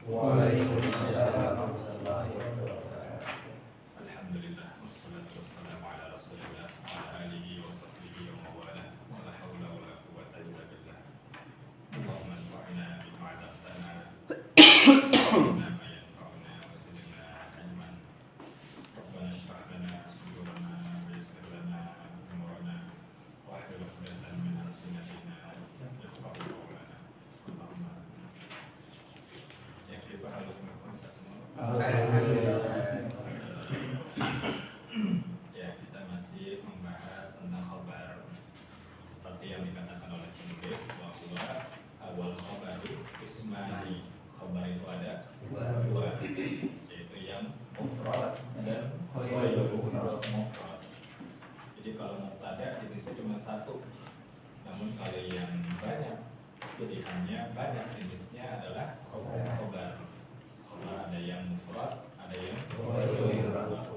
Waalaikumsalam warahmatullahi wabarakatuh. Alhamdulillah wassalatu wassalamu ala Rasulillah wa ala alihi wa sahbihi wa mawalah wa la haula wa la quwwata illa billah. Allahumma anfa'na bima 'allamtana wa ma yanfa'una wa zidna ilman. Rabbana shrah lana sudurana wa yassir lana umurana wa hlul 'uqdatam min alsinatina yafqahu qawlana. Allahumma ya kaifa halukum ya, kita masih membahas tentang khobar seperti yang dikatakan oleh penulis bahwa awal khobar ismani. Khobar itu ada dua, yaitu yang mufrad dan ghairu mufrad. Jadi kalau mubtada jenisnya cuma satu, namun kalau yang banyak pilihannya banyak, jenisnya adalah khobar. Khobar ada yang mufrad, ada yang ghairu.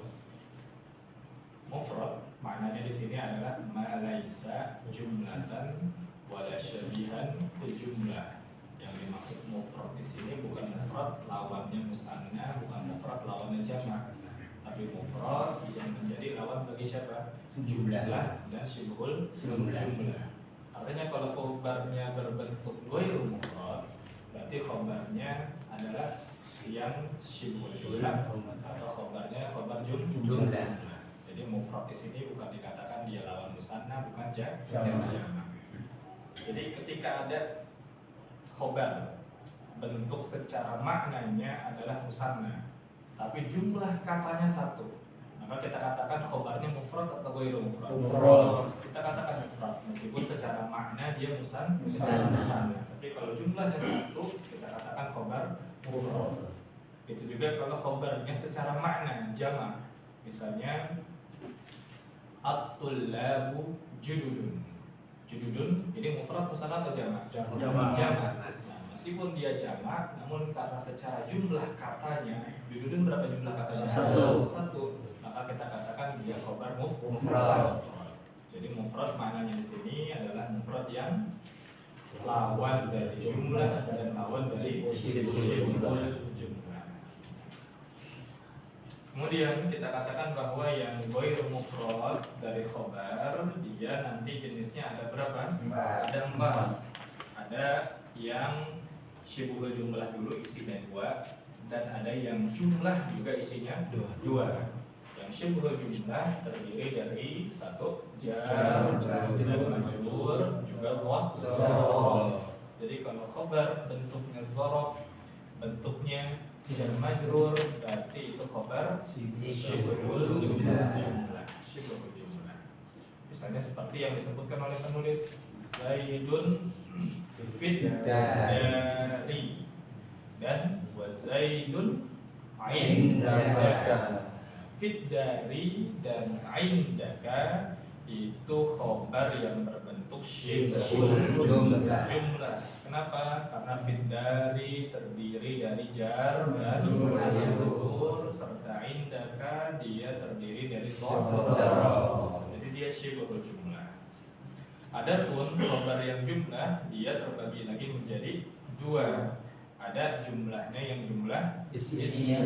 Mufrad maknanya di sini adalah ma laisa jumlatan wala syabihan jumlah. Yang dimaksud mufrad di sini bukan mufrad lawannya musanna, bukan mufrad lawannya jamak, tapi mufrad yang menjadi lawan bagi siapa? Jumlah dan syibhul jumlah. Artinya kalau khobarnya berbentuk ghairu mufrad, berarti khobarnya adalah yang syibhul jumlah atau khobarnya khobar jumlah. Jadi mufrad di sini bukan dikatakan dia lawan musanna, bukan jamak. Jadi ketika ada khobar bentuk secara maknanya adalah musanna, tapi jumlah katanya satu, maka kita katakan khobarnya mufrad atau ghairu mufrad? Kita katakan mufrad, meskipun secara makna dia musanna. Tapi kalau jumlahnya satu, kita katakan khobar mufrad. Itu juga kalau khobarnya secara makna jamak. Misalnya at-tullabu jududun. Jududun ini mufrad musanna atau jamak? Jamak. Nah, meskipun dia jamak, namun karena secara jumlah katanya jududun berapa jumlah katanya? Satu. Maka kita katakan dia khobar mufrad. Jadi mufrad maknanya di sini adalah mufrad yang lawan dari jumlah dan lawan dari jumlah. Kemudian kita katakan bahwa yang ghairu mufrad dari khobar, dia nanti jenisnya ada berapa? Ada 4. Ada yang syibhul jumlah dulu isinya 2, dan ada yang jumlah juga isinya 2. Yang syibhul jumlah terdiri dari 1 jar dan majrur juga dzarf. Jadi kalau khobar bentuknya dzarf, bentuknya dan majrur, berarti itu khobar syibhul jumlah. Misalnya seperti yang disebutkan oleh penulis, Zaidun fiddari dan wa Zaidun indaka. Fiddari dan indaka itu khobar yang berbentuk syibhul jumlah. Kenapa? Karena fiddari terdiri dari jar dan majrur, serta indaka dia terdiri dari dzarf. Jadi dia syibhul jumlah. Adapun khobar yang jumlah dia terbagi lagi menjadi 2. Ada jumlahnya yang jumlah ismiyah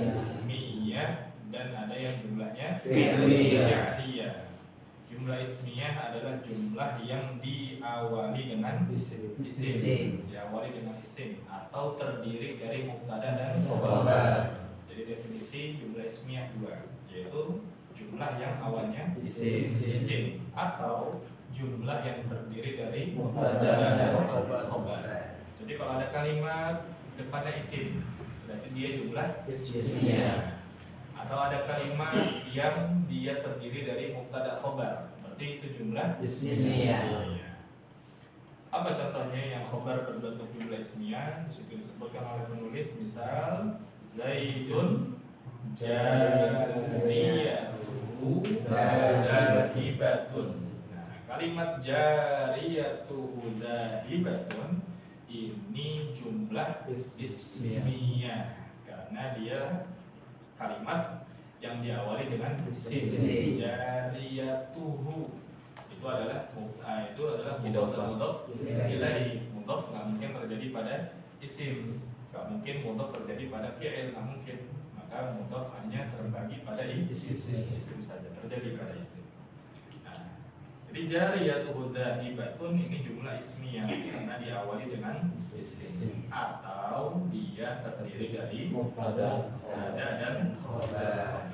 dan ada yang jumlahnya fi'liyah. Jumlah ismiyah adalah jumlah yang diawali dengan isim. Diawali dengan isim atau terdiri dari mubtada dan khobar. Jadi definisi jumlah ismiyah 2, yaitu jumlah yang awalnya isim atau jumlah yang terdiri dari mubtada dan khobar. Jadi kalau ada kalimat depannya isim, berarti dia jumlah ismiyah. Atau ada kalimat yang dia terdiri dari mubtada khobar, berarti itu jumlah ismiyah. Apa contohnya yang khobar berbentuk jumlah ismiyah? Disitu disebutkan oleh penulis, misal Zaidun jariyatuhu zahibatun. Nah, kalimat jariyatuhu zahibatun ini jumlah ismiyah karena dia kalimat yang diawali dengan isim. Jariyatuhu itu adalah mudhof dan mudhof ilaih. Mudhof nggak mungkin terjadi pada isim. Gak mungkin mudhof terjadi pada fi'il, nggak mungkin. Maka mudhof hanya terbagi pada isim saja, terjadi pada isim. Nah, jadi jariyatuhu dhahibatun ini jumlah ismiyah karena diawali dengan isim, atau dia terdiri dari mubtada dan khabar.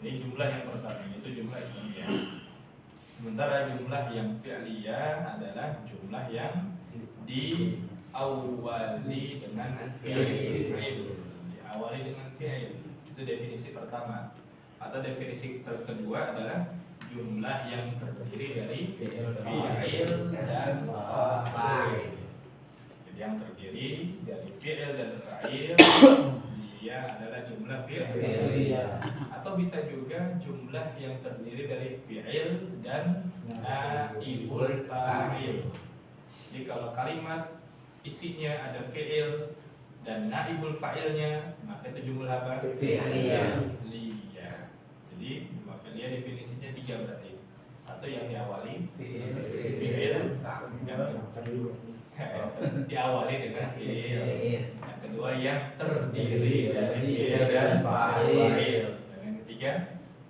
Ini jumlah yang pertama, itu jumlah ismiyah. Sementara jumlah yang fi'liyah adalah jumlah yang diawali dengan fi'il. Diawali dengan fi'il. Itu definisi pertama. Atau definisi kedua adalah jumlah yang terdiri dari fi'il dan fa'il. Jadi yang terdiri dari fi'il dan fa'il dia adalah jumlah fi'liyah. Atau bisa juga jumlah yang terdiri dari fi'il dan naibul fa'il. Jadi kalau kalimat isinya ada fi'il dan naibul fa'ilnya, maka itu jumlah apa? Fi'liyah. Jadi jumlah fi'liyah definisinya 3 berarti. Satu yang diawali fi'il, diawali dengan fi'il. Yang kedua yang terdiri dari fi'il dan fa'il. Dan yang ketiga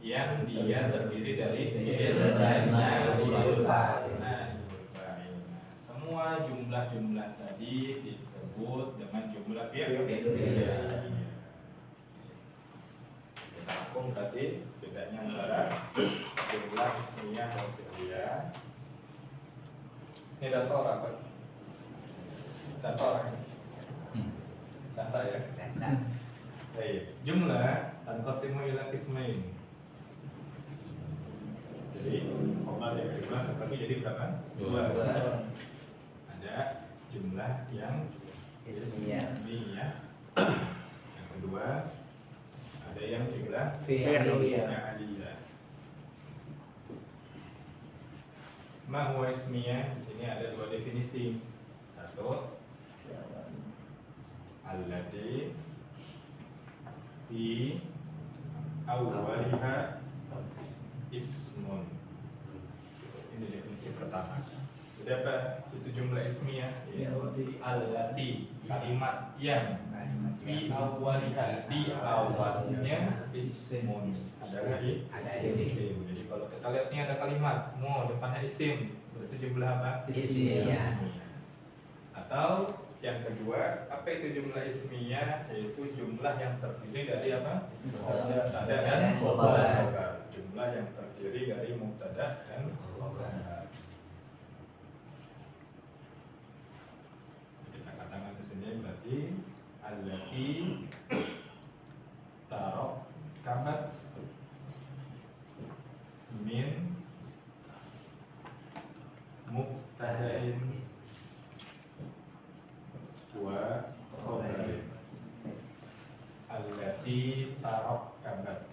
yang dia terdiri dari fi'il dan naibul fa'il. Semua jumlah-jumlah tadi disebut dengan jumlah fi'liyah. Kita rangkum berarti bedanya antara jumlah ismiyah dan fi'liyah. Ini data orang apa? Data orang. Data ya. Baik. Jumlah tanqasimu ila qismain. Jadi khobar ya jumlah tapi jadi berapa? 2. Ada jumlah yang ismiyah. Yang kedua ada yang jumlah fi'liyah. Ma huwa ismiyah? Di sini ada 2 definisi. Satu, allati fi awwaliha ismun. Ini definisi pertama. Jadi apa? Itu jumlah ismiyah. Allati, kalimat yang fi awwaliha, di awalnya ismun. Ada isim. Jadi kalau kita lihat ini ada kalimat mu depannya isim, berarti jumlah apa? Ismiyah. Atau yang kedua, apa itu jumlah ismiyah? Yaitu jumlah yang terdiri dari apa? Mubtada dan khabar. Jumlah yang terdiri dari mubtada dan khabar. Kita katakan di sini berarti allati tarakkabat min mubtada'in wa khabarin. Allati tarakkabat.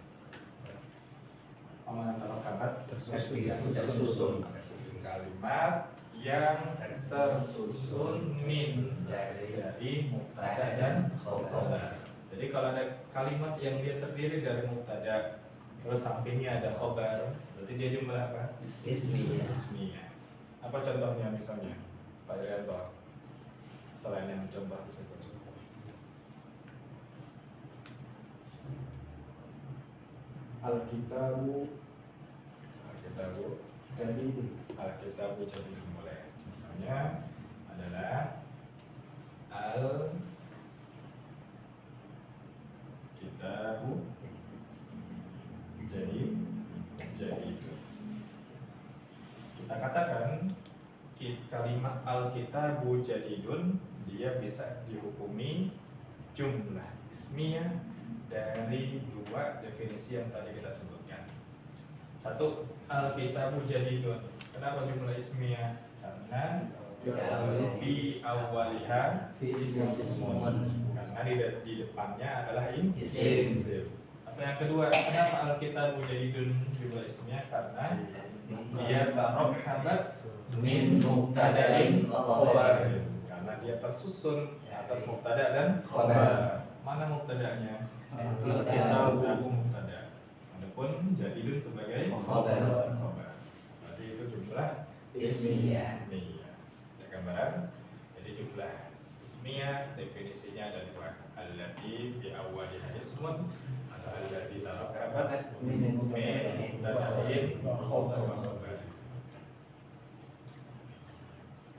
Mana tarakkabat? Tersusun. Kalimat yang tersusun min dari mubtada dan khabar. Jadi kalau ada kalimat yang dia terdiri dari mubtada terus sampingnya ada khabar, berarti dia jumlah apa? Ismiyah. Apa contohnya misalnya? Pak Irianto. Selain yang contoh di situ. Alkitabu jadi mulai. Misalnya adalah al-kitabu jadi itu. Kita katakan kalimat al-kitabu jadidun dia bisa dihukumi jumlah ismiyah dari 2 definisi yang tadi kita sebutkan. Satu, al-kitabu jadidun. Kenapa jumlah ismiyah? Karena fi awwaliha ismun. Karena di depannya adalah isim. Atau yang kedua, kenapa al-kitabu jadidun jumlah ismiyah? Karena dia tarakkabat min mubtada'in wa khabarin. Karena dia tersusun atas mubtada dan khabar. Mana mubtada'nya? Al-kitabu mubtada. Adapun jadidun sebagai khabar. Berarti itu jumlah ismiyah. Ya, gambaran. Jadi jumlah ismiyah ismiyah, definisinya ada dua. Allati fi awwaliha ismun atau allati tarakkabat min mubtada'in wa khabar.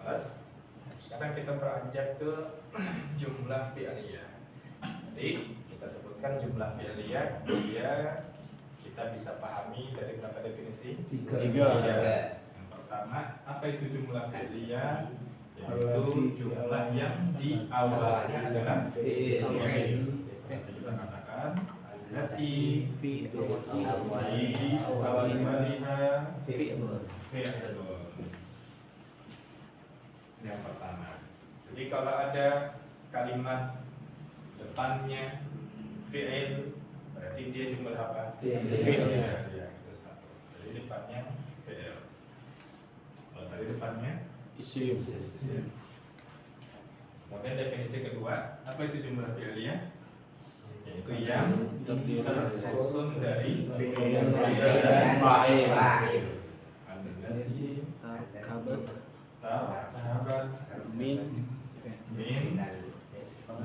Jelas? Sekarang kita beranjak ke jumlah fi'liyah. Jadi kita sebutkan jumlah fi'liyah, dia kita bisa pahami dari berapa definisi? Tiga. Yang pertama, apa itu jumlah fi'liyah? Yaitu jumlah yang diawali adalah fi'il. Nanti kita katakan allati fi awwaliha fi'lun. Yang pertama. Jadi kalau ada kalimat depannya fi'il, berarti dia jumlah apa? Fi'il. Ya, itu satu. Jadi depannya fi'il. Kalau tadi depannya isim. Kemudian definisi kedua, apa itu jumlah fi'liyah? Yaitu yang tersusun dari fi'il dan fa'il. Allati tarakkabat min fi'lin wa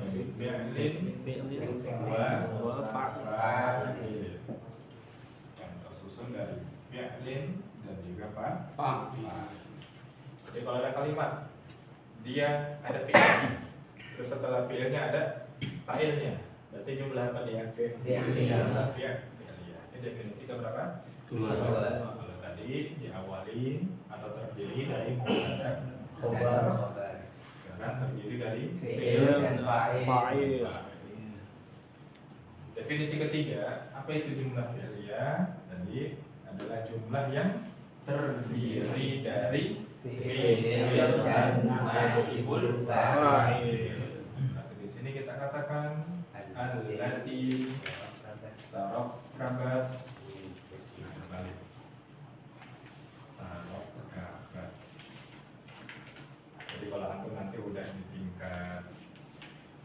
fa'il. Yang tersusun dari fi'lin dan juga fa'il. Jadi kalau ada kalimat dia ada fi'il, terus setelah fi'ilnya ada fa'ilnya, berarti jumlah apa dia? Fi'liyah. Ini definisi keberapa? Dua. Kalau tadi diawali atau terdiri dari mubtada khabar, sekarang terdiri dari fi'il dan fa'il. Definisi ketiga, apa itu jumlah fi'liyah? Tadi adalah jumlah yang terdiri dari fi'il dan naibul fa'il. Berarti di sini kita katakan allati tarakkabat. Balik. Tarakkabat. Jadi kalau antum nanti udah di tingkat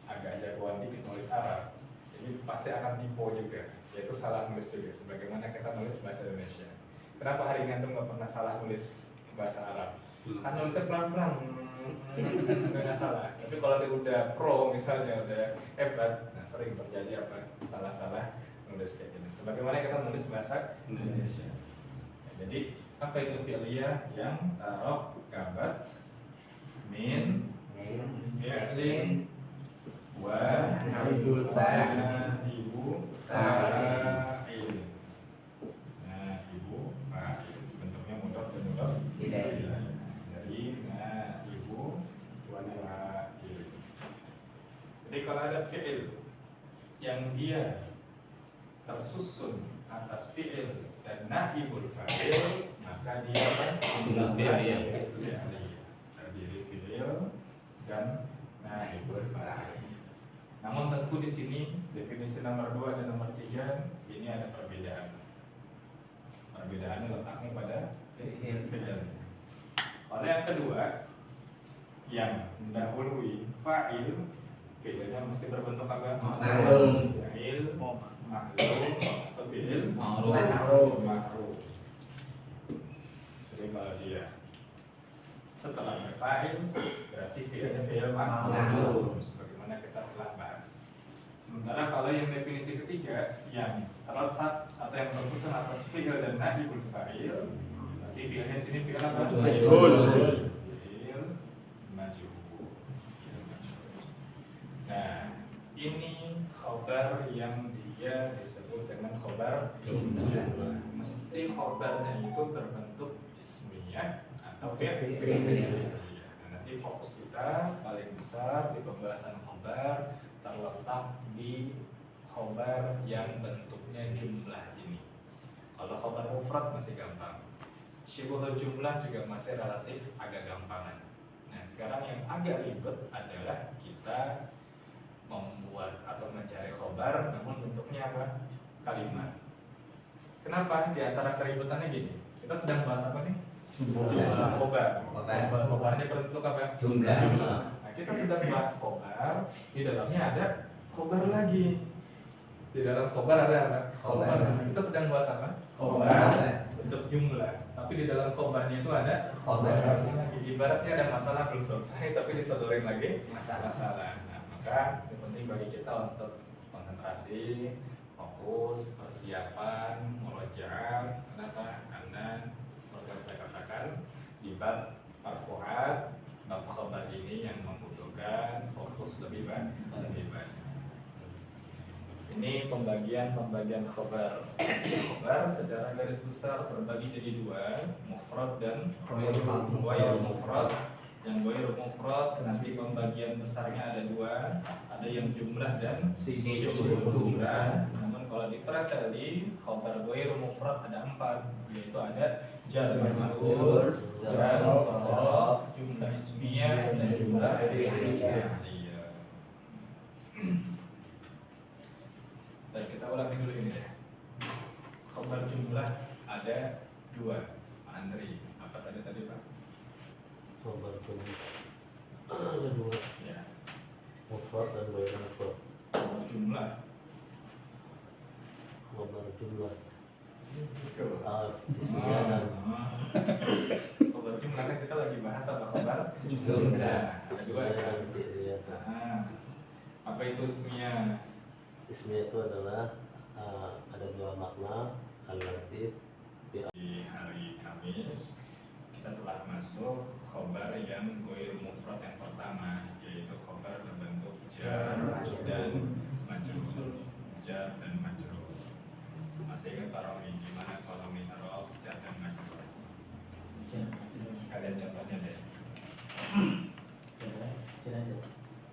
agak jagoan dikit nulis Arab, ini pasti akan tipu juga, yaitu salah nulis juga, sebagaimana kita nulis bahasa Indonesia. Kenapa hari ini antum nggak pernah salah nulis bahasa Arab? Kan nulisnya pelan-pelan, nggak salah. Tapi kalau dia udah pro misalnya, udah hebat, nah sering terjadi apa? Salah-salah nulis kayak gini. Sebagaimana kita nulis bahasa Indonesia. Ya, jadi apa itu fi'liyah? Yang tarakkabat min fi'lin wa naibul fa'il. Nah, ibu fa'il. Bentuknya mudhaf dan mudhaf ilaih. Jadi kalau ada fi'il yang dia tersusun atas fi'il dan naibul fa'il, maka dia jumlah fi'liyah. Terdiri fi'il dan naibul fa'il. Namun tentu di sini definisi nomor 2 dan nomor 3 ini ada perbedaan. Perbedaannya letaknya pada fi'il. Kalau yang kedua yang mendahului fa'il, fi'ilnya mesti berbentuk apa? Ma'lum. Fi'il ma'lum atau fi'il ma'ruf. Jadi kalau dia setelah berfa'il, berarti fi'ilnya fi'il ma'lum, sebagaimana kita telah bahas. Sementara kalau yang definisi ketiga yang terletak atau yang tersusun atas fi'il dan naibul fa'il, berarti fi'ilnya di sini fi'il apa? Majhul. Nah, ini khobar yang dia disebut dengan khobar jumlah. Mesti khobarnya itu berbentuk ismiyah atau fi'liyah. Nah, nanti fokus kita paling besar di pembahasan khobar terletak di khobar yang bentuknya jumlah ini. Kalau khobar mufrad masih gampang. Syibhul jumlah juga masih relatif agak gampangan. Nah, sekarang yang agak ribet adalah kita membuat atau mencari khobar namun bentuknya apa? Kalimat. Kenapa? Di antara keributannya gini, kita sedang bahas apa nih? Khobar. Khobarnya berbentuk apa? Jumlah. Nah, kita sedang bahas khobar, di dalamnya ada khobar lagi. Di dalam khobar ada apa? Khobar. Kita sedang bahas apa? Khobar bentuk jumlah. Tapi tapi di dalam khobarnya itu ada khobarnya lagi. Ibaratnya ada masalah belum selesai tapi disodorin lagi masalah. Nah, maka itu penting bagi kita untuk konsentrasi, fokus, persiapan, murojaah. Kenapa? Karena seperti yang saya katakan di bab marfu'at, bab khobar ini yang membutuhkan fokus lebih banyak. Ini pembagian khobar. Khobar secara garis besar terbagi jadi dua, mufrad dan ghair mufrad. Yang ghair mufrad nanti pembagian besarnya ada dua, ada yang jumlah dan jumlah. Namun kalau dipelajari khobar ghair mufrad ada 4, yaitu ada jar majrur, jar sharaf, jumlah ismiyah dan jumlah fi'liyah. Baik, kita ulangi dulu ini deh. Khobar jumlah ada 2. Pak Andri, apa tadi Pak? Khobar jumlah ada 2. Ya. Mufrad dan ghair mufrad. Khobar jumlah. Khobar jumlah. Ismiyah dan khobar jumlah kan kita lagi bahas apa khobar jumlah. Ada 2 kan? Apa itu ismiyah? Ismiyah itu adalah ada 2 makna, al-latif. Di hari Kamis kita telah masuk khobar yang ghair mufrad yang pertama, yaitu khobar berbentuk jar dan majrur. Jar dan majrur. Masih ingat Pak Romi gimana kalau mi'rab jar dan majrur? Sekalian contohnya deh.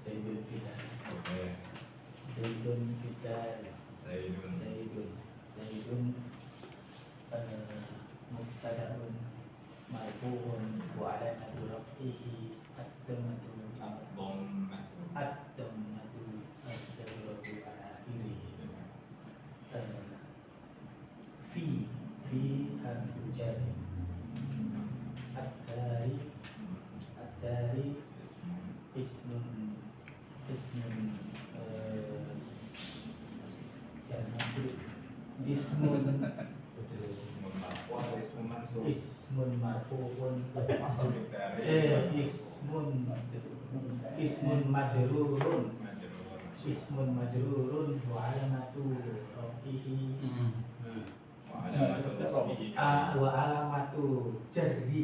Sayyidun kita. Oke. Sayyidun kita. Sayyidun mubtada'un marfu'un wa 'alamatu raf'ihi ad-dhammatu ad-dhammatu ad-dhammatu ala akhirih. Fi harfu jar. Ad-dari ismun ismun marfu'un ismun majrurun wa 'alamatu raf'ihi wa 'alamatu jarrihi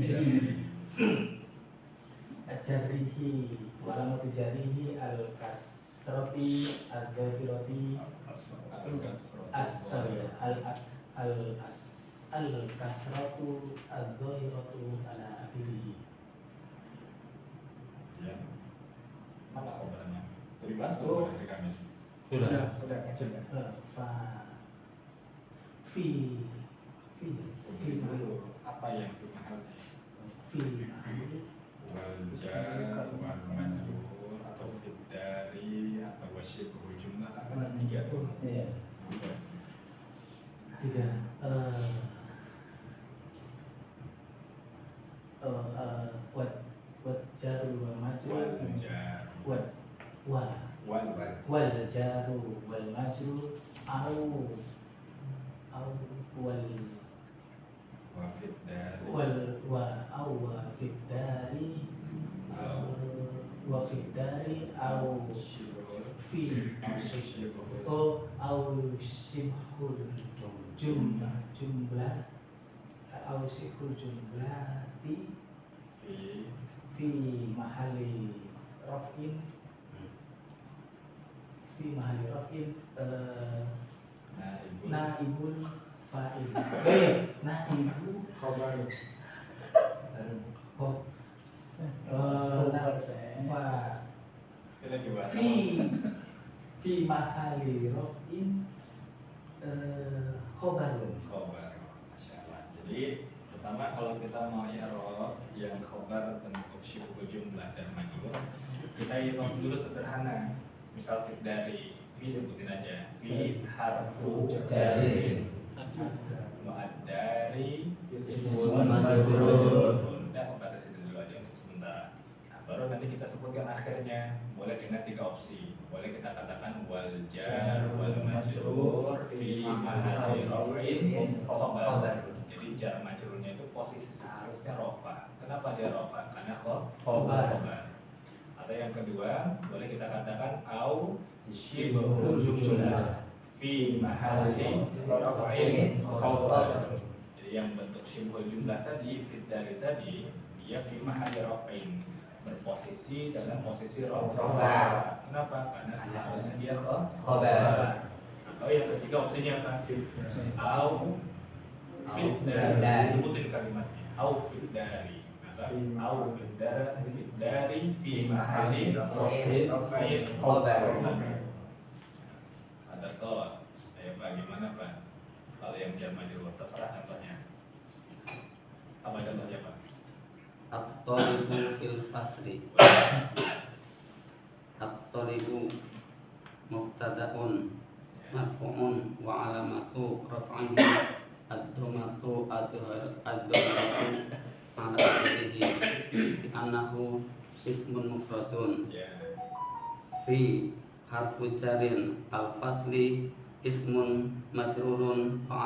al-kasrati al-dhahirati al-kasratu al-dhahiratu ala akhirih. Ya. Mana khobarnya? Dari bahas belum hari Kamis? Sudah. Fi dulu. Apa yang fi mahalnya? Wal jar wal majrur atau fid dari atau wasyibhu jumlah kan ada 3 tuh. Iya. Tiga. Wal jaru wal majrur. Wal jaru wal majrur au wal wa fid dari wa fid dari au fi au sibhul jumlah au sibhul jumlati fi mahali raf'in naibul fa'il. Naibu khobar. Kita coba fi mahali raf'in khobarun. Khobar. Masyaallah. Jadi pertama kalau kita mau i'rab yang khobar bentuk syibhu jumlah dan majrur, kita i'rab dulu sederhana. Misal fi dari fi sebutin aja. Fi harfu jarin. Wa dari ismun majrur. Nah, sebatas itu dulu aja untuk sementara. Nah, baru nanti kita sebutkan akhirnya. Boleh dengan 3 opsi. Boleh kita katakan wal jar wal majrur fi mahalli raf'in khabar. Jadi jar majrurnya itu posisi seharusnya rofa. Kenapa dia rofa? Karena Khobar. Atau yang kedua, boleh kita katakan au Syibhul jumlah fi mahalli raf'in khobar. Jadi yang bentuk syibhul jumlah tadi, fiddari tadi, dia fi mahalli raf'in, berposisi dalam posisi rofa. Kenapa? Karena seharusnya dia khobar. Atau yang ketiga opsinya apa? Au fiddari. Sebutin kalimatnya. Au fiddari. Au fiddari fi mahalli raf'in khobar. Ada tolak. Bagaimana Pak? Kalau yang jar majrur terserah contohnya. Apa contohnya Pak? At-talibu fil fasli. At-talibu mubtada'un marfu'un wa alamatu raf'ihi ad-dhammatu ad-dhammatu ala akhirih bi annahu ismun mufradun. Fi harfu jarin al-fasli ismun majrurun wa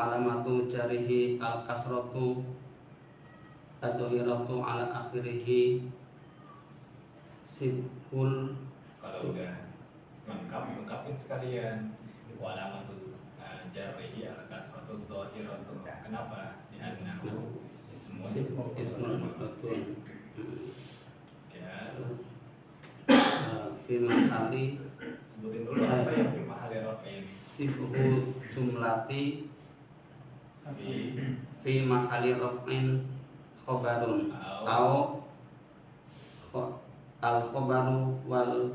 alamatu jarihi al-kasratu ad-dhahiratu ala akhirih sibhul. Kalau udah lengkapin sekalian. Wa alamatul jarrihi al-kasratu dhahiratu. Kenapa? Li'annahu ismun mufradun. Ya. Fi mahali Sebutin dulu apa yang fi mahalli raf'in. sibhul jumlati fi mahali raf'in khobarun au al khobaru wal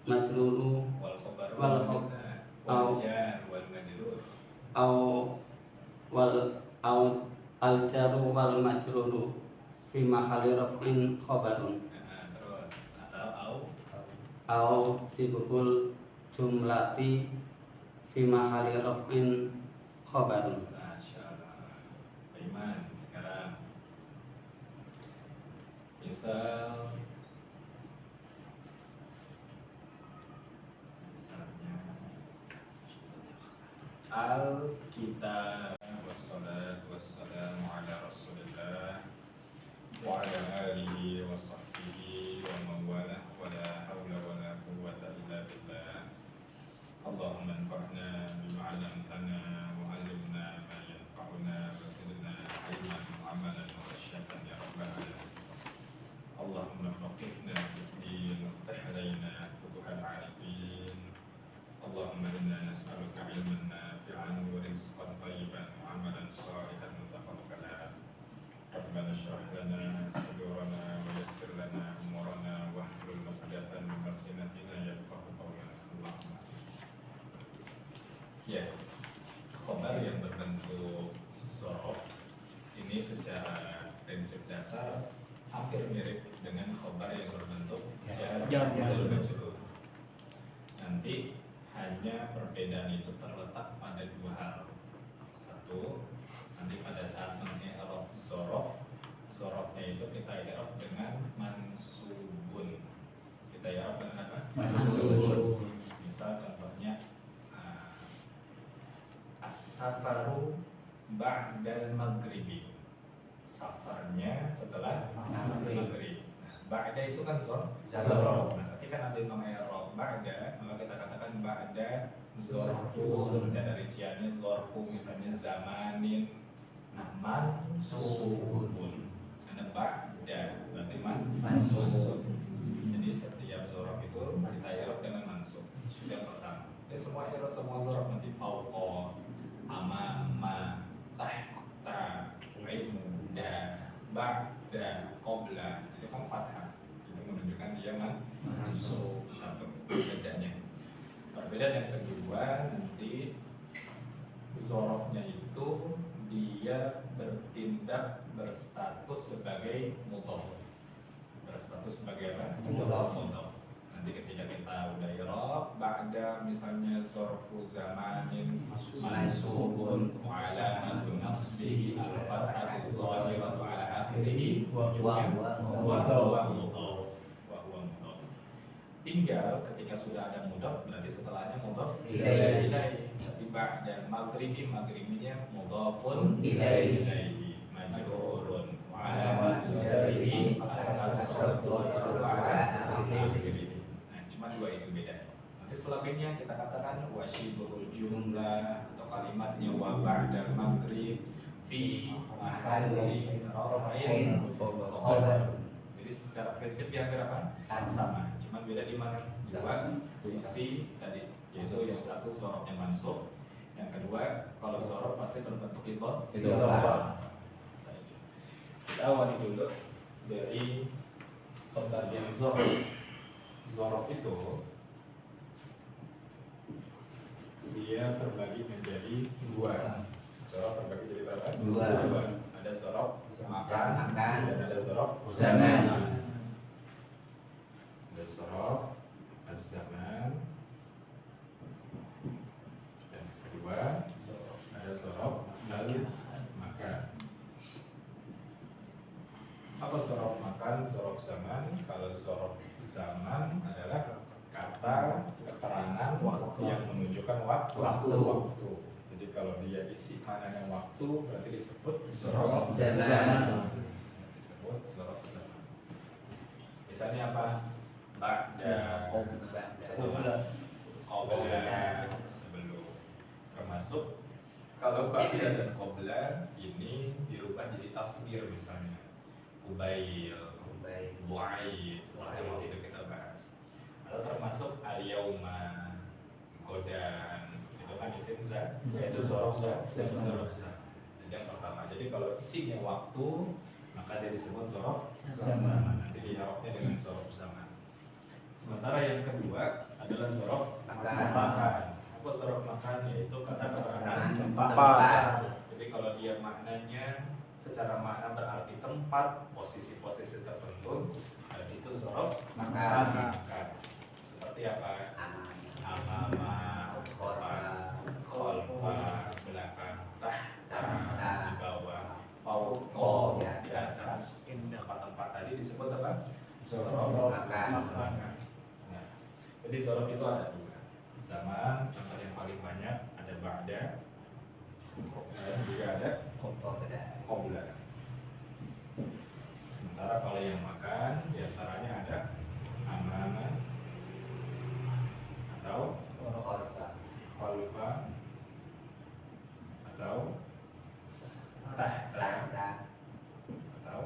majruru wal jar wal majrur au al jaru wal majruru fi mahali raf'in khobarun terus atau au sibhul jumlati fi mahali raf'in khobarun. masyaallah. Iman sekarang misal al-kitab wassalatu wassalamu ala rasulillah wa ala alihi wa sahbihi wa mawala wa la hawla wa la quwwata illa billah. Allahumma anfa'na bima 'allamtana wa 'allimna ma yanfa'una wa zidna ilman wa 'amalan wa syafatan ya rabbal alamin. Allahumma faqihna fid-din waftah 'alaina futuhal 'arifin. Allahumma inna nas'aluka 'ilman nafi'an wa rizqan thayyiban wa 'amalan shalihan mutaqabbalan. Rabbana shrah lana sadurana wa yassir lana umurana wahlul 'uqdatan min lisanatina yafqahu qawlana. Allahumma. Ya, khobar yang berbentuk dzaraf ini secara prinsip dasar hampir mirip dengan khobar yang berbentuk jar majrur. Nanti hanya perbedaan itu terletak pada dua hal. Satu, nanti pada saat mengi'rab dzarafnya itu kita i'rab dengan mansubun. Kita i'rab dengan apa? Mansubun. Misal contohnya as-safaru ba'dal maghribi. Safarnya setelah maghrib. Ba'da itu kan dzaraf. Nah, ketika nanti mengi'rab ba'da, maka kita katakan ba'da dzarfun. Dan rinciannya dzarfu misalnya zamanin. Nah, mansubun. Karena ba'da berarti mansub. Jadi setiap dzaraf itu kita i'rab dengan mansub. Sudah pertama. Jadi semua i'rab semua dzaraf nanti fauqa, ama, tahta, inda, ba'da, qabla itu kan fathah. Itu menunjukkan dia mansub. Satu bedanya. Perbedaan yang kedua nanti dzarafnya itu dia bertindak berstatus sebagai mudhaf. Berstatus sebagai apa? Mudhaf. Nanti ketika kita udah i'rab ba'da misalnya dzarfu zamanin mansubun wa alamatun nasbihi al-fathatu dhahiratu ala akhirih wa huwa mudhaf. Tinggal ketika sudah ada mudhaf berarti setelahnya mudhaf ilaih. Berarti ba'da maghribi, maghribinya mudhafun ilaihi majrurun wa alamat jarrihi kasratu ala akhirih. Nah, cuma dua itu beda. Nanti selebihnya kita katakan wasyibul jumlah atau kalimatnya wa ba'da maghrib fi mahalli raf'in khabar. Jadi secara prinsip dia hampir apa? Sama. Cuma beda di mana? Dua sisi tadi, yaitu yang satu sorofnya mansub, yang kedua kalau sorof pasti berbentuk idhofah. Kita awali dulu dari pembagian sorof. Sorof itu dia terbagi menjadi dua. Sorof terbagi jadi berapa? Dua. Ada sorof makan dan ada sorof zaman. Ada sorof zaman dan kedua ada sorof makan. Apa sorof makan, sorof zaman? Kalau sorof zaman adalah kata keterangan yang menunjukkan waktu. Jadi kalau dia isi maknanya waktu berarti disebut sorof zaman. Disebut sorof zaman. Misalnya apa? Ba'da qabla sebelum. Termasuk kalau ba'da dan qabla ini dirubah jadi tasghir misalnya. Ubail, bu'aid, seperti yang waktu itu kita bahas. Atau termasuk al-yauma, godan, itu kan isim za, itu sorof za. Jadi yang pertama, jadi kalau isinya waktu maka dia disebut sorof zaman. Nanti diarabnya dengan sorof zaman. Sementara yang kedua adalah sorof makan. Apa sorof makan? Yaitu kata keterangan tempat. Jadi kalau dia maknanya secara makna berarti tempat, posisi-posisi tertentu, berarti itu sorof makan. Seperti apa? Amama, khalfa, belakang, tahta, di bawah, fauqa, di atas. Tempat-tempat tadi disebut apa? Sorof makan. Nah, jadi sorof itu ada dua. Zaman, contoh yang paling banyak ada ba'da, dan juga ada qabla. Sementara kalau yang makan diantaranya ada amana atau khalfa atau tahta atau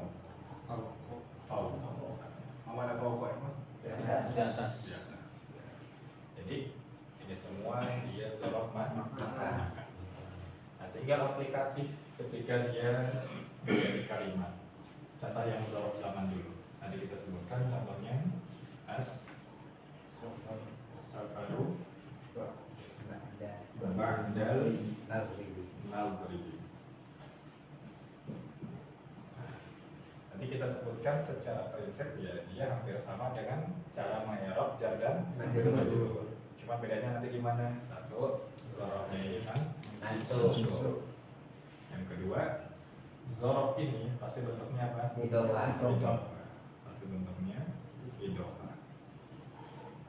fauqa. Mana fauqa emang? Di atas. Jadi ini semua dia sorof makan. Nah, tinggal aplikatif ketika dia menjadi kalimat. Contoh yang sorof zaman dulu. Tadi kita sebutkan contohnya safaru ba'dal maghribi. Tadi kita sebutkan secara prinsip ya dia hampir sama dengan cara mengerok jar dan majrur. Cuma bedanya nanti gimana? Satu zorofnya ini kan mansub. Yang kedua zorof ini pasti bentuknya apa? Idhofah. Pasti bentuknya idhofah.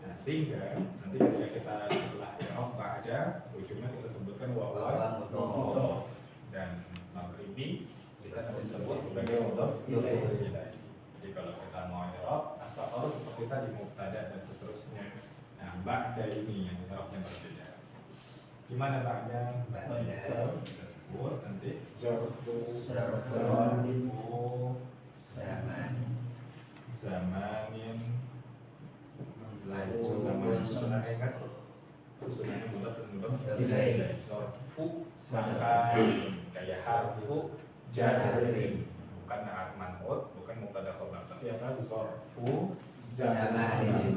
Nah, sehingga nanti ketika kita setelah i'rab ba'da ujungnya kita sebutkan wawa mudhof dan maghribi kita nanti sebut sebagai mudhof ilaih. Jadi kalau kita mau i'rab as-safar seperti tadi mubtada dan seterusnya. Nah, ba'da ini yang i'rabnya berbeda. Gimana ba'da? Kita sebut nanti zarfu zamanin zaman susunannya kan susunannya mudhof dan mudhof ilaih. Zarfu makan kayak harfu jarrin, bukan naat man'ut, bukan mubtada khabar, tapi apa? Zarfu zamanin.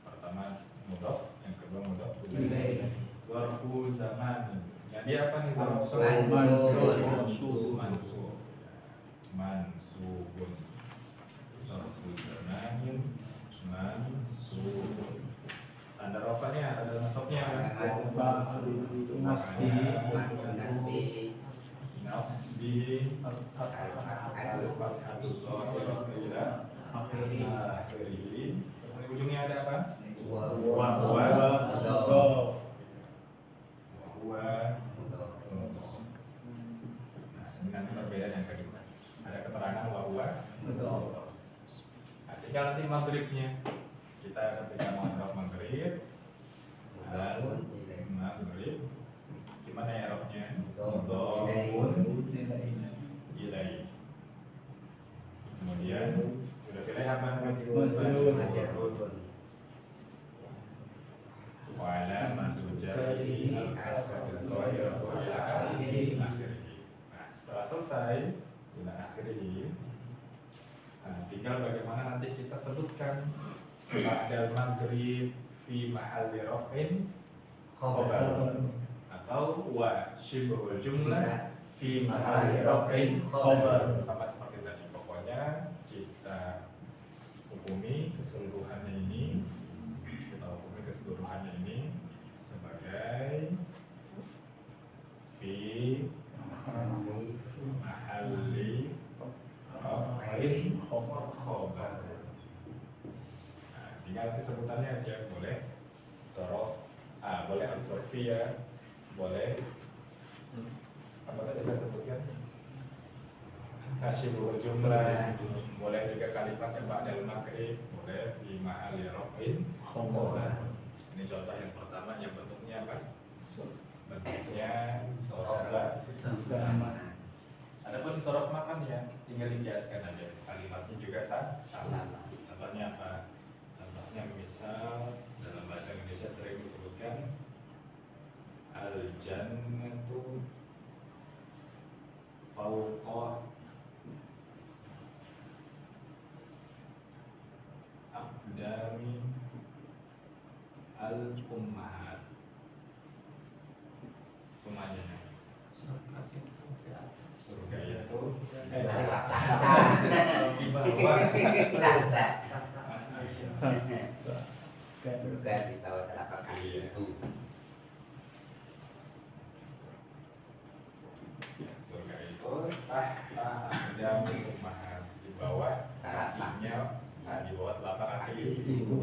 Pertama mudhof, yang kedua mudhof ilaih. Zarfu zamanin. Jadi apa nih zarfu? Mansubun. Zarfu zamanin mansubun. Tanda rafanya, tanda nasabnya nasbi al-fathatu zahirah ila akhirih. Ujungnya ada apa? Wa kita ketika mau maghrib, maghrib, gimana ya rofnya? Mudhofun ilaihi. Kemudian udah pilih apa? Majrurun. Wa alamatu jarrihi al-kasratu dhahiratu ila akhirih. Nah, setelah selesai ila akhirih, nah, tinggal bagaimana nanti kita sebutkan ba'dal maghrib fi mahalli raf'in khabar atau wa syibhul jumlah fi mahalli raf'in khabar. Sama seperti tadi, pokoknya kita hukumi keseluruhannya ini sebagai fi mahalli raf'in khabar. Nah, tinggal kesebutannya aja, boleh sorof, boleh as-sorfiyah, boleh apa tadi saya sebutkan, syibhul jumlah, boleh juga kalimat yang ba'dal maghrib, boleh fi mahalli raf'in khabar. Ini contoh yang pertama, yang bentuknya apa? Bentuknya sorof sama. Adapun sorof makan ya tinggal dikiaskan aja, kalimatnya juga sama. Contohnya apa? Contohnya misal dalam bahasa Indonesia sering disebutkan al-jannatu fawqa aqdami al-ummahat. Umahnya surga itu di bawah Surga di bawah telapak kaki itu. surga itu tahta aqdami ummahat, di bawah kakinya, di bawah telapak kaki ibu.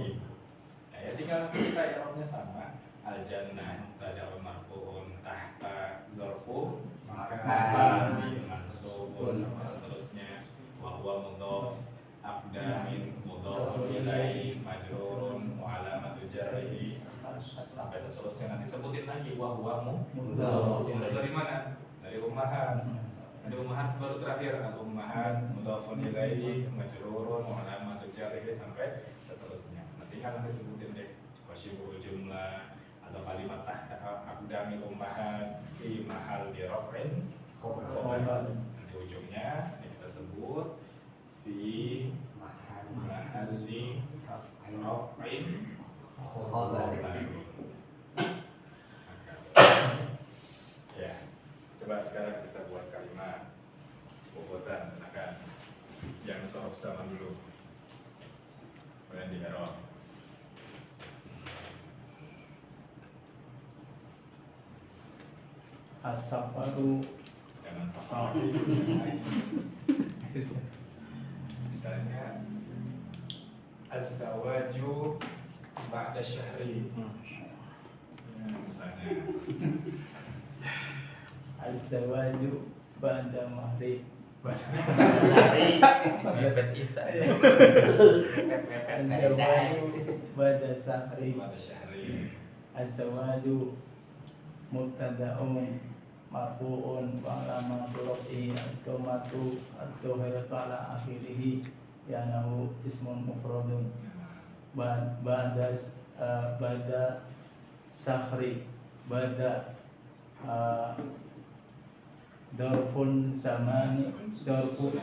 Ya tinggal kita i'rabnya sama. Al-jannah mubtada'un marfu'un tahta zarfu makani mansubun sama seterusnya, wa huwa mudhaf aqdamin mudhafun ilaihi majrurun wa alamatu jarrihi sampai seterusnya. Nanti sebutin lagi wa huwa mudhaf. Dari mana? Dari ummahat. Dari ummahat baru terakhir al-ummahat mudhafun ilaihi majrurun wa alamatu jarrihi sampai seterusnya. Tinggal nanti sebutin deh wasyibul jumlah atau kalimat tahta aqdamil ummahat fi mahalli raf'in khabar. Di ujungnya ini kita sebut fi mahalli raf'in khabar. Ya, coba sekarang kita buat kalimat proposan, silakan. Yang sorof sama dulu, kemudian di i'rab. As-safaru Jangan safar. Misalnya az-zawaju ba'da syahri. Misalnya az-zawaju ba'da maghrib. Mepet Isa. Az-zawaju ba'da sahri. ba'da syahri. Az-zawaju mubtada'un marfu'un wa alamatu raf'ihi ad-dhammatu ad-dhahiratu ala akhirih ya'nahu ismun mufradun ba'da sahri ba'da darfun zamani darfu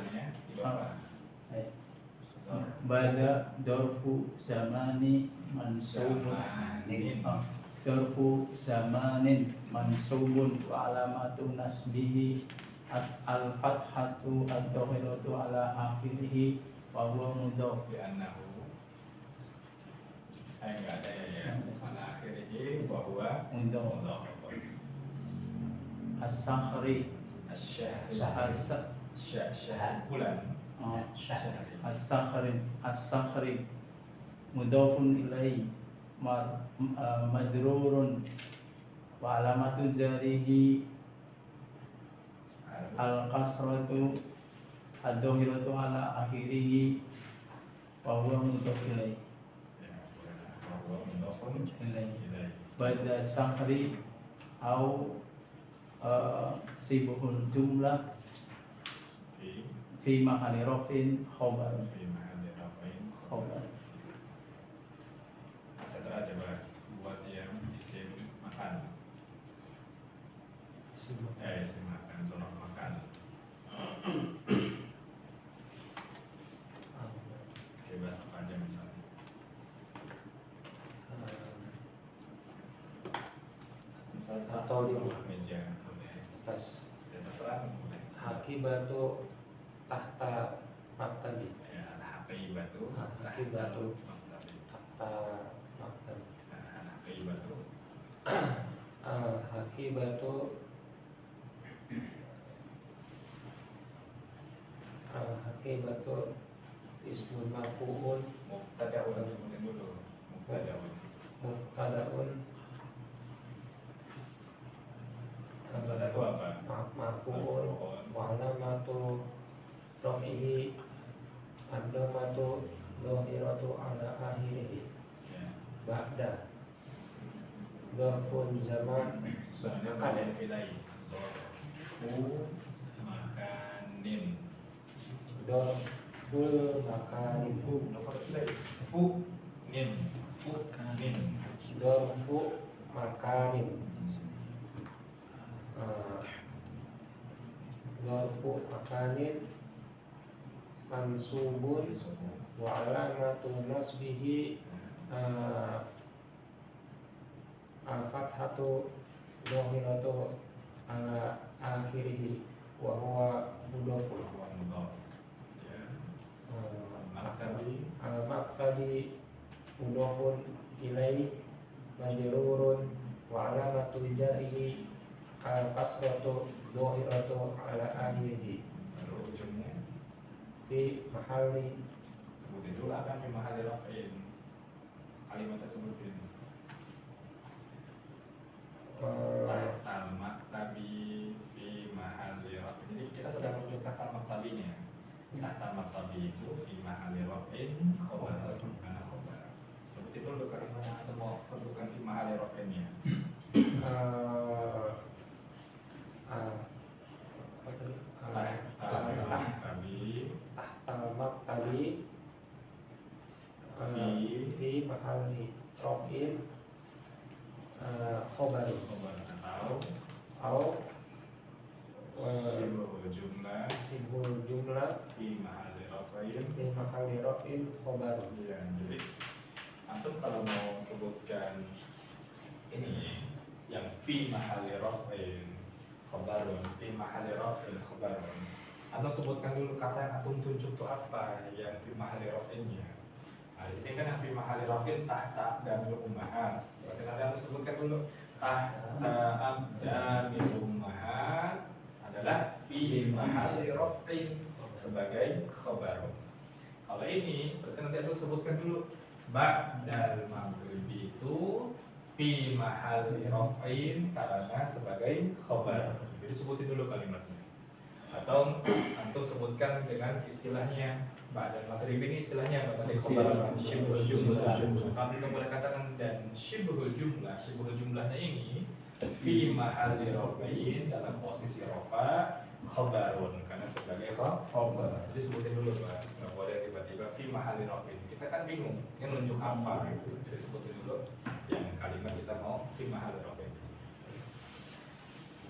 ba'da darfu zamani mansubun darfu zamanin mansubun wa alamatu nasbihi al-fathatu ad-dhahiratu ala akhirih wa huwa mudhaf. Li'annahu enggak ada ya ala akhirih wa huwa Mudhaf. mudhaf. As-sakhri bulan. As-sakhri mudhafun ilaihi majrurun wa alamatu jarihi al-kasratu ad-dhahiratu ala akhirih wa huwa mudhaf ilaihi. إليه بعد الشهر أو شبه الجملة في محل رفع خبر خبر. Setelah coba buat yang isim makan. Isim makan, zorof makan. Bebas apa aja misalnya. Misal tas Atau di bawah meja, boleh. Tas. Ya terserah boleh. Hakibatu tahta maktabi. Ya, hakibatu. Hakibatu Maktabi. tahta maktabi. Hakibatu. Hakibatu hakibatu ismun marfu'un Mubtada'un sebutin dulu. Mubtada'un. mubtada'un Mubtada itu apa? marfu'un wa alamatu raf'ihi ad-dhammatu dhahiratu ala akhirih Ya. ba'da dzarfun zaman Soalnya kalian pilih Zorfu makanin. dzarful makanin Fu nin. dzarfu makanin dzarfu makanin mansubun wa alamatu nasbihi al-fathatu dhahiratu ala akhirih wa huwa mudhafun Maktabi. al-maktabi mudhafun ilaih majrurun wa alamatu jarihi al-kasratu dhahiratu ala akhirih Baru ujungnya fi mahalli sebutin dulu akan di mahal raf'in. Kalimat tersebut ini. Tahtal maktabi fi mahal raf'in. Jadi kita sedang menciptakan maktabinya. Tahtal maktabi itu fi mahal raf'in khobar. Karena khobar. Sebutin dulu kalimatnya atau mau tentukan fi mahal raf'innya. Tahtal maktabi tahtal maktabi fi mahalli raf'in khobar khobar atau au sibul jumlah sibul jumlah fi mahal raf'in. fi mahalli raf'in khobar. Ya, jadi antum kalau mau sebutkan ini yang fi mahali raf'in khabarun, fi mahali raf'in khabarun, antum sebutkan dulu kata yang antum tunjuk itu apa yang fi mahali raf'innya. Nah, di sini kan yang fi mahali raf'in tahta dan ummahat. Berarti nanti antum sebutkan dulu tahta abdanil ummahat adalah fi mahali raf'in sebagai khabarun. Kalau ini berarti nanti antum sebutkan dulu ba'dal maghrib itu fi mahal raf'in karena sebagai khabar. Jadi sebutin dulu kalimatnya. Atau antum sebutkan dengan istilahnya ba'dal maghrib ini istilahnya apa tadi khabar syibhul jumlah. Nanti kita boleh katakan dan syibhul jumlahnya ini fi mahal raf'in dalam posisi rafa khabarun karena sebagai khabar. Jadi sebutin dulu Pak. Enggak boleh tiba-tiba fi mahal raf'in. Kita kan bingung, ini nunjuk apa gitu. Jadi sebutin dulu yang kalimat kita mau fi mahal raf'in.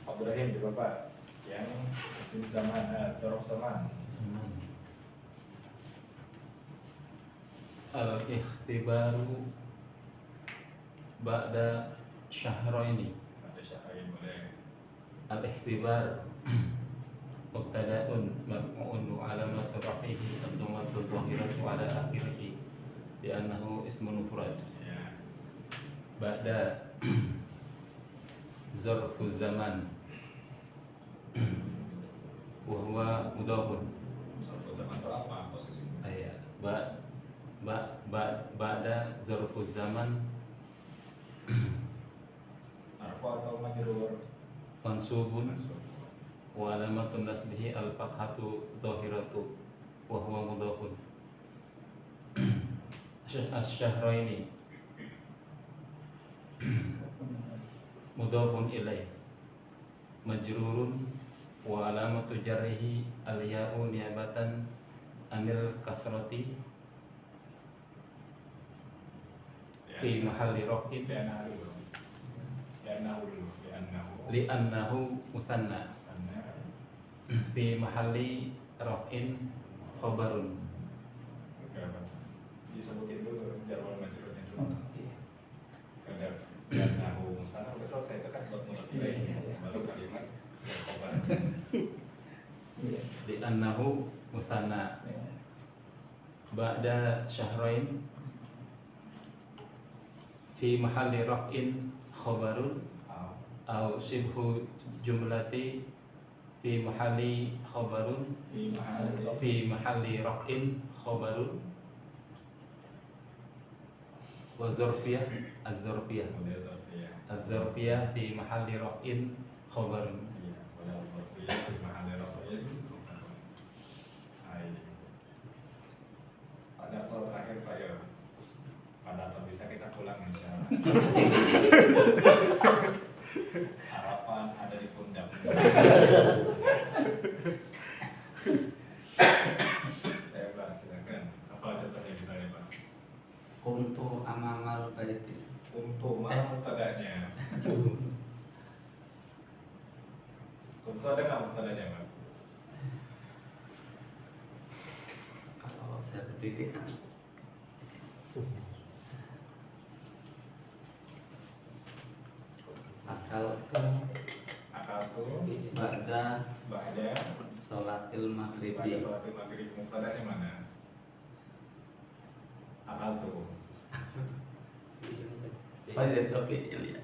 Pak Ibrahim coba Pak yang isim zaman, zorof zaman. Al-ikhtibaru ba'da syahraini. Ada syahrain boleh. Al-ikhtibar mubtada'un marfu'un wa alamatu raf'ihi ad-dhammatu dhahiratu 'ala akhirih li'annahu ismun mufrad. Ya. Ba'da zarfu zaman wa huwa mudhafun. Zorof zaman itu apa posisinya? Ayat ba'da zarfu zaman Marfu atau majrur? mansubun Mansub. wa alamatun nasbihi al-fathatu dhahiratu wa huwa mudhafun. Asy-syahraini mudhafun ilaih majrurun wa alamatu jarrihi al-ya'u niyabatan anil kasrati fi mahalli raf'in li'annahu muthanna fi mahalli raf'in khabarun. Disebutin dulu jarwal majrurnya dulu. Karena musanna udah selesai, itu kan buat mulai baru kalimat yang khabar. Li'annahu muthanna ba'da syahrain fi mahalli raf'in khabarun au shibhu jumlati fi mahalli khabarun fi mahalli raf'in khabarun wa zarfiyah az-zarfiyah az-zarfiyah fi mahalli raf'in khabarun. Pada atau terakhir Pak ya, pada atau bisa kita pulang insya Allah. Harapan ada di pundak. Ya Pak, silakan. Apa contohnya misalnya Pak? Kuntu amamal baiti. Untuk mana mutadanya? Untuk ada nggak mutadanya Pak? Kalau saya berdiri kan akal tuh ba'da bahaya. sholatil Pada maghribi. sholat maghrib mutadanya mana? Akal tuh. Oh ya, tapi ya.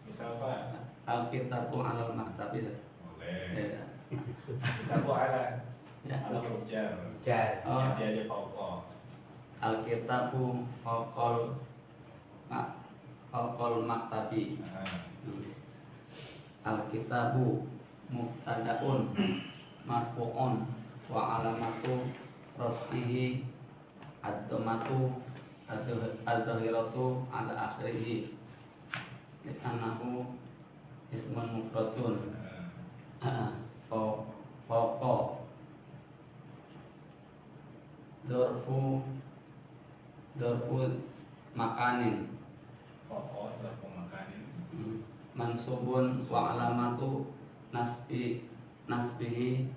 Misal Pak, Alkitabu alal maktabi. boleh. Ya. Kita buat ala Ya. ujar. Oh. Dia aja pokok. Alkitabu faqal maktabi. Alkitabu mubtadaun marfu'un wa alamatu raf'ihi ad-dhammatu ad-dhahiratu ala akhirih li'annahu ismun mufradun fawqa dzarfu makanin Pokok serta makanin. mansubun wa alamatu nasbihi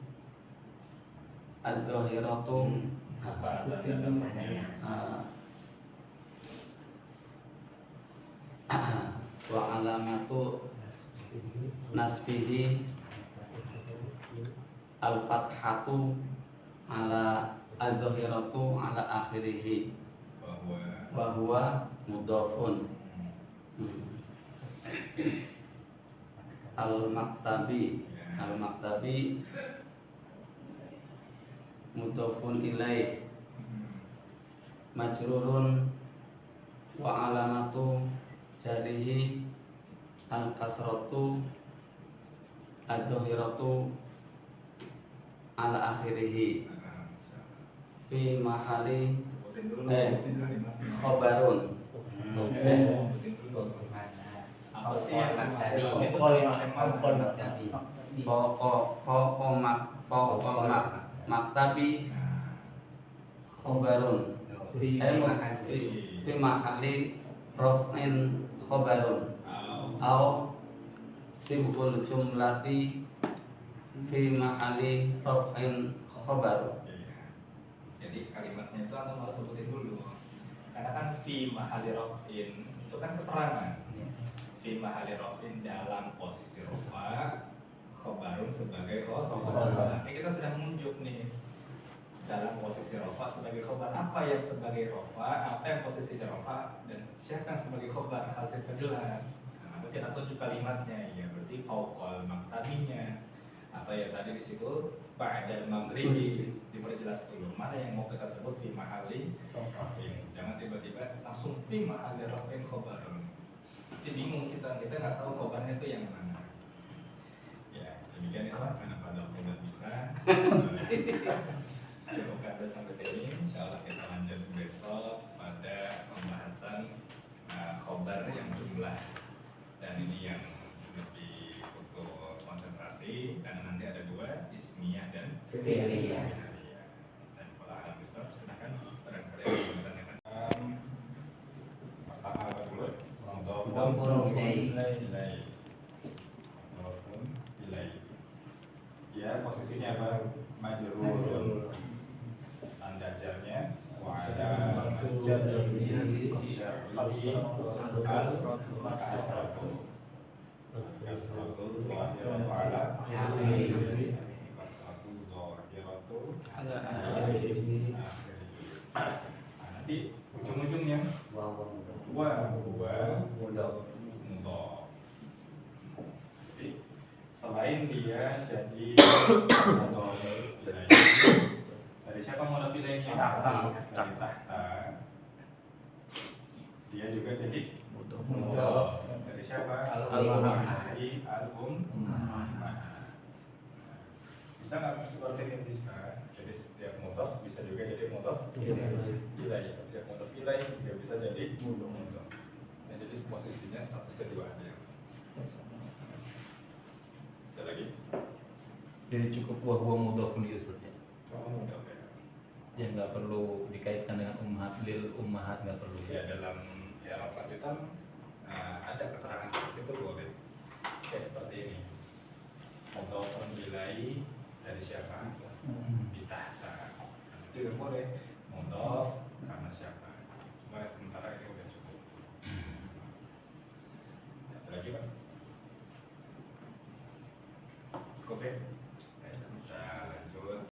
ad-dhahiratu Apa tanda dasarnya? wa alamatu nasbihi al-fathatu ala ad-dhahiratu ala akhirih Bahwa wa huwa mudhafun al-maktabi mudhafun ilaih majrurun wa alamatu jarihi al-kasratu ad-dhahiratu ala akhirih fi mahali sebutin dulu sebutin kalimatnya. khobarun. Sebutin dulu. Apa sih yang maktabi khobarun fi mahali raf'in khobarun au sibul jumlati fi mahali raf'in khobarun. Jadi kalimatnya itu antum harus sebutin dulu. Karena kan fi mahali raf'in itu kan keterangan. Fi mahali raf'in dalam posisi rafa, khobarun sebagai khobar. Ini kita sedang menunjuk nih dalam posisi rafa sebagai khobar. Apa yang sebagai rafa, apa yang posisinya rafa, dan siapa yang sebagai khobar harus kita jelas. Nah, kita tunjuk kalimatnya, ya berarti fauqal maktabinya. Atau ya tadi di situ ba'dal maghribi diperjelas dulu mana yang mau kita sebut fi mahali raf'in. Jangan tiba-tiba langsung fi mahali raf'in khobarun. Jadi bingung kita nggak tahu khobarnya itu yang mana. Ya demikian ya, karena pada Cukup ada sampai sini. Insyaallah kita lanjut besok pada pembahasan khobar yang jumlah. Dan ini yang lebih butuh konsentrasi karena nanti ada dua, ismiyah dan Fi'liyah. Dan kalau alam besar silakan barangkali ada yang bertanyakan. Pertama apa dulu? Mudhafun Ilaih. Mudhafun ilaih. Ya, posisinya apa? Majrur. Tanda jarnya wa ala jarrihi syarri kasratu zahiratu ala kasratu zahiratu ala akhirih. Nanti ujung-ujungnya wa huwa mudhaf. Jadi selain dia jadi mudhaf ilaih, dari siapa mudhaf ilaihnya? Dari tahta. Dia juga jadi mudhaf. Dari siapa? Al-ummahat. Al-ummahat. Bisa nggak seperti ini? Bisa. Jadi setiap mudhaf bisa juga jadi mudhaf ilaih. Setiap mudhaf ilaih juga bisa jadi mudhaf. Nah, jadi posisinya statusnya dua aja. Ada lagi? Jadi cukup huwa mudhafun ya Ustaz ya. Oh, mudhaf ya. Ya nggak perlu dikaitkan dengan ummahat, lil ummahat nggak perlu Ya, ya. dalam Arab lanjutan ada keterangan seperti itu boleh. Kayak seperti ini. Mudhafun ilaih dari siapa? Di tahta. Itu juga boleh. Mudhaf karena siapa? Cuma sementara ini udah cukup. Ada lagi Pak? Cukup ya?